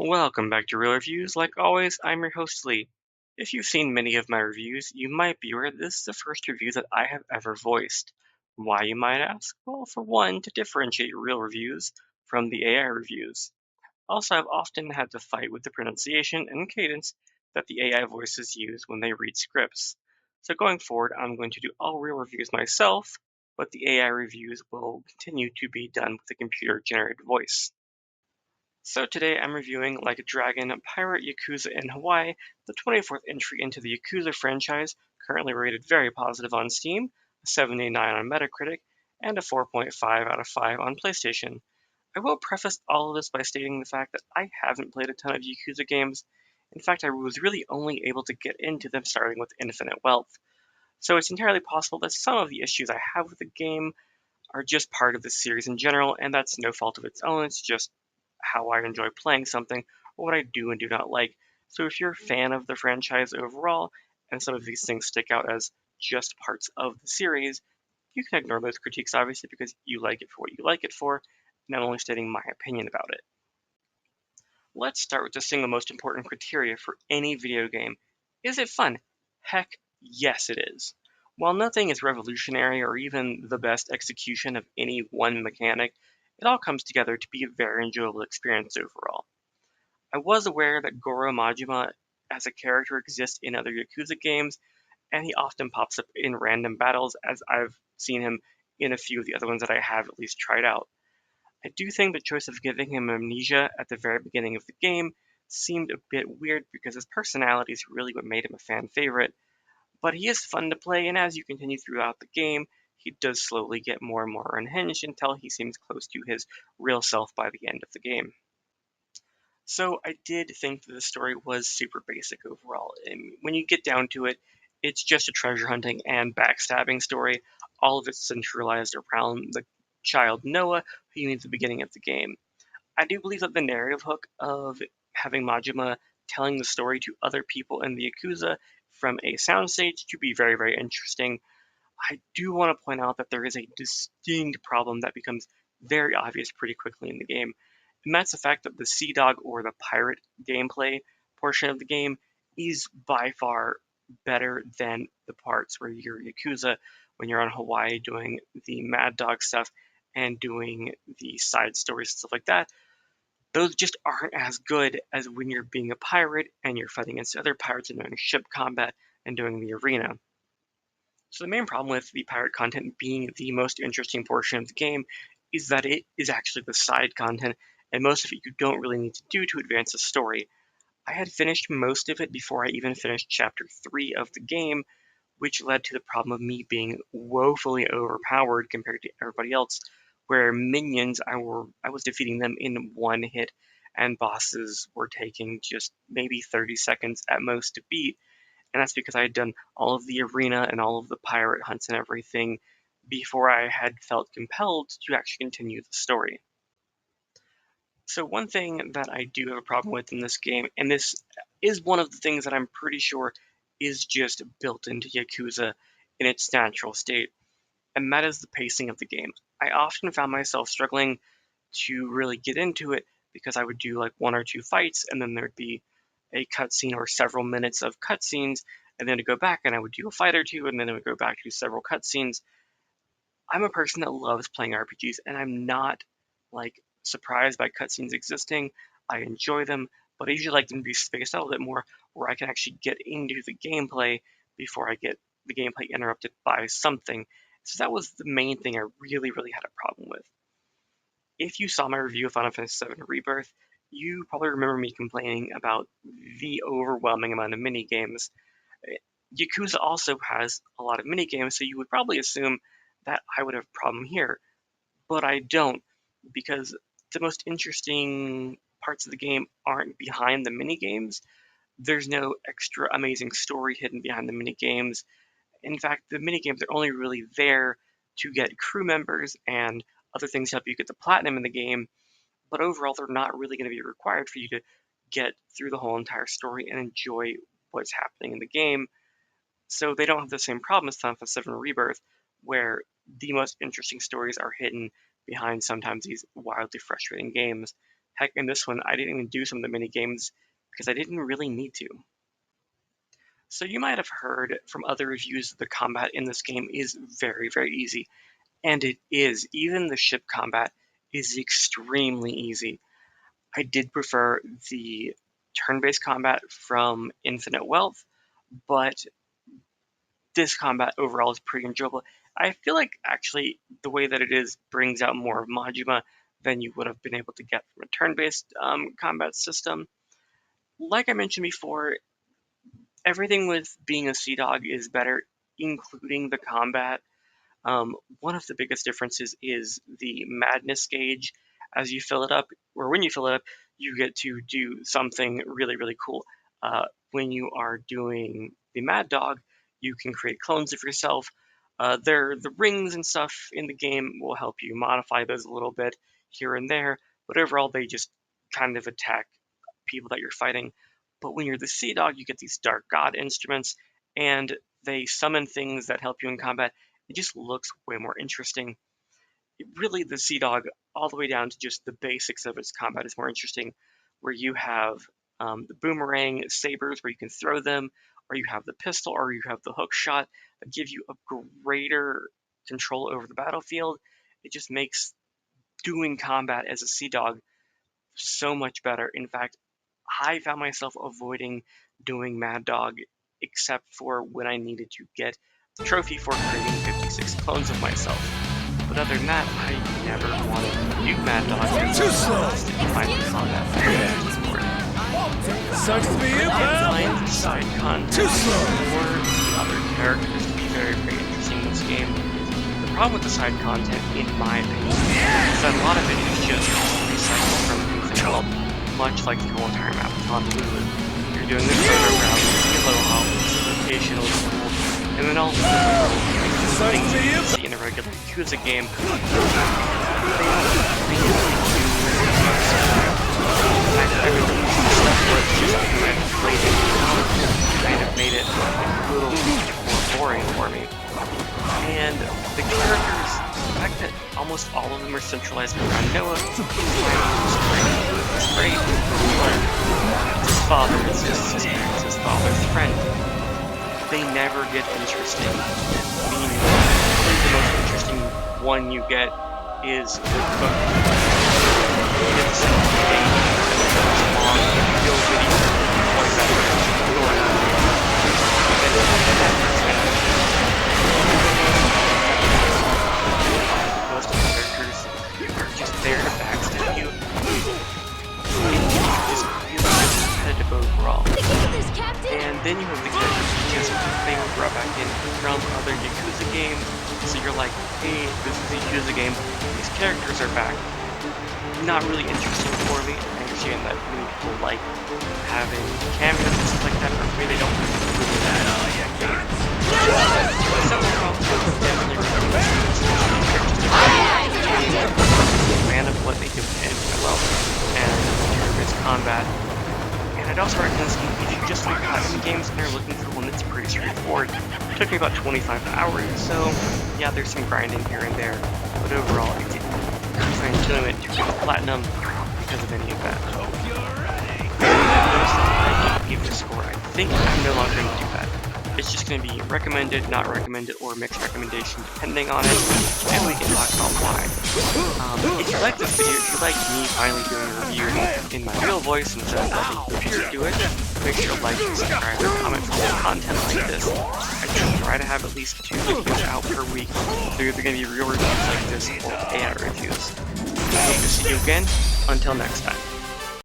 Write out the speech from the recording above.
Welcome back to Real Reviews. Like always, I'm your host Lee. If you've seen many of my reviews, you might be aware this is the first review that I have ever voiced. Why, you might ask? Well, for one, to differentiate real reviews from the AI reviews. Also, I've often had to fight with the pronunciation and cadence that the AI voices use when they read scripts. So going forward, I'm going to do all real reviews myself, but the AI reviews will continue to be done with a computer-generated voice. So today I'm reviewing Like a Dragon Pirate Yakuza in Hawaii, the 24th entry into the Yakuza franchise, currently rated very positive on Steam, a 79 on Metacritic, and a 4.5 out of 5 on PlayStation. I will preface all of this by stating the fact that I haven't played a ton of Yakuza games. In fact, I was really only able to get into them starting with Infinite Wealth. So it's entirely possible that some of the issues I have with the game are just part of the series in general, and that's no fault of its own. It's just how I enjoy playing something or what I do and do not like. So if you're a fan of the franchise overall, and some of these things stick out as just parts of the series, you can ignore those critiques obviously because you like it for what you like it for, and I'm only stating my opinion about it. Let's start with the single most important criteria for any video game. Is it fun? Heck, yes it is. While nothing is revolutionary or even the best execution of any one mechanic, it all comes together to be a very enjoyable experience overall. I was aware that Goro Majima as a character exists in other Yakuza games, and he often pops up in random battles as I've seen him in a few of the other ones that I have at least tried out. I do think the choice of giving him amnesia at the very beginning of the game seemed a bit weird because his personality is really what made him a fan favorite, but he is fun to play, and as you continue throughout the game, he does slowly get more and more unhinged until he seems close to his real self by the end of the game. So I did think that the story was super basic overall. And when you get down to it, it's just a treasure hunting and backstabbing story. All of it's centralized around the child Noah, who you meet at the beginning of the game. I do believe that the narrative hook of having Majima telling the story to other people in the Yakuza from a soundstage to be very, very interesting. I do want to point out that there is a distinct problem that becomes very obvious pretty quickly in the game, and that's the fact that the Sea Dog or the pirate gameplay portion of the game is by far better than the parts where you're Yakuza when you're on Hawaii doing the Mad Dog stuff and doing the side stories and stuff like that. Those just aren't as good as when you're being a pirate and you're fighting against other pirates and doing ship combat and doing the arena. So the main problem with the pirate content being the most interesting portion of the game is that it is actually the side content, and most of it you don't really need to do to advance the story. I had finished most of it before I even finished Chapter 3 of the game, which led to the problem of me being woefully overpowered compared to everybody else, where minions I was defeating them in one hit, and bosses were taking just maybe 30 seconds at most to beat, and that's because I had done all of the arena and all of the pirate hunts and everything before I had felt compelled to actually continue the story. So one thing that I do have a problem with in this game, and this is one of the things that I'm pretty sure is just built into Yakuza in its natural state, and that is the pacing of the game. I often found myself struggling to really get into it because I would do like one or two fights and then there'd be a cutscene or several minutes of cutscenes, and then to go back and I would do a fight or two and then I would go back to several cutscenes. I'm a person that loves playing RPGs and I'm not like surprised by cutscenes existing. I enjoy them, but I usually like them to be spaced out a little bit more where I can actually get into the gameplay before I get the gameplay interrupted by something. So that was the main thing I really, really had a problem with. If you saw my review of Final Fantasy VII Rebirth, you probably remember me complaining about the overwhelming amount of mini games. Yakuza also has a lot of mini games, so you would probably assume that I would have a problem here, but I don't, because the most interesting parts of the game aren't behind the mini games. There's no extra amazing story hidden behind the mini games. In fact, the mini games are only really there to get crew members and other things to help you get the platinum in the game, but overall they're not really going to be required for you to get through the whole entire story and enjoy what's happening in the game. So they don't have the same problem as Final Fantasy VII Rebirth, where the most interesting stories are hidden behind sometimes these wildly frustrating games. Heck, in this one, I didn't even do some of the mini games because I didn't really need to. So you might have heard from other reviews that the combat in this game is very, very easy. And it is. Even the ship combat is extremely easy. I did prefer the turn-based combat from Infinite Wealth, but this combat overall is pretty enjoyable. I feel like actually the way that it is brings out more of Majima than you would have been able to get from a turn-based combat system. Like I mentioned before, everything with being a Sea Dog is better, including the combat. One of the biggest differences is the madness gauge. As you fill it up, or when you fill it up, you get to do something really, really cool. When you are doing the Mad Dog, you can create clones of yourself. The rings and stuff in the game will help you modify those a little bit here and there, but overall they just kind of attack people that you're fighting. But when you're the Sea Dog, you get these Dark God instruments, and they summon things that help you in combat. It just looks way more interesting. Really, the Sea Dog, all the way down to just the basics of its combat, is more interesting, where you have the boomerang sabers where you can throw them, or you have the pistol, or you have the hook shot that give you a greater control over the battlefield. It just makes doing combat as a Sea Dog so much better. In fact, I found myself avoiding doing Mad Dog except for when I needed to get the trophy for creating 56 clones of myself. But other than that, I never wanted to do Mad Dog because I just didn't find the combat for it. Sucks to be you, pal. I find side content for the other characters to be very, very interesting in this game. The problem with the side content, in my opinion, is that a lot of it is just recycled from Infinite Wealth, much like the whole entire map of Honolulu. You're doing this underground, yellow hobbles, occasional school, and then all the things you see in a regular Yakuza game. Kind of made it a little more boring for me. And the characters, the fact that almost all of them are centralized around Noah, it's great. His father is his parents, his father's friend. They never get interesting. I mean, the most interesting one you get is the book. You get the second game, and it goes along, and you feel video, voice actors, going on. Most of the characters are just there to backstab you. It's just really competitive overall. And then you have the characters who just they were brought back in from other Yakuza games. So you're like, hey, this is a Yakuza game. These characters are back. Not really interesting for me. I understand that many people like having cameos and stuff like that, but for me they don't really do that. So overall, definitely recommend a fan of what they do in well and turn-based combat. And I'd also recommend this game if you just like platinum games and you're looking for one that's pretty straightforward. It took me about 25 hours, so yeah, there's some grinding here and there, but overall, if you find enjoyment to get platinum because of any of that. I can't give it a score. I think I'm no longer going to do that. It's just going to be recommended, not recommended, or mixed recommendation depending on it, and we can talk about why. If you like this video, if you like me finally doing a review in my real voice instead of letting the computer do it, make sure to like, subscribe, and comment for more content like this. I try to have at least 2 videos out per week. They're either going to be real reviews like this or AI reviews. I hope to see you again. Until next time.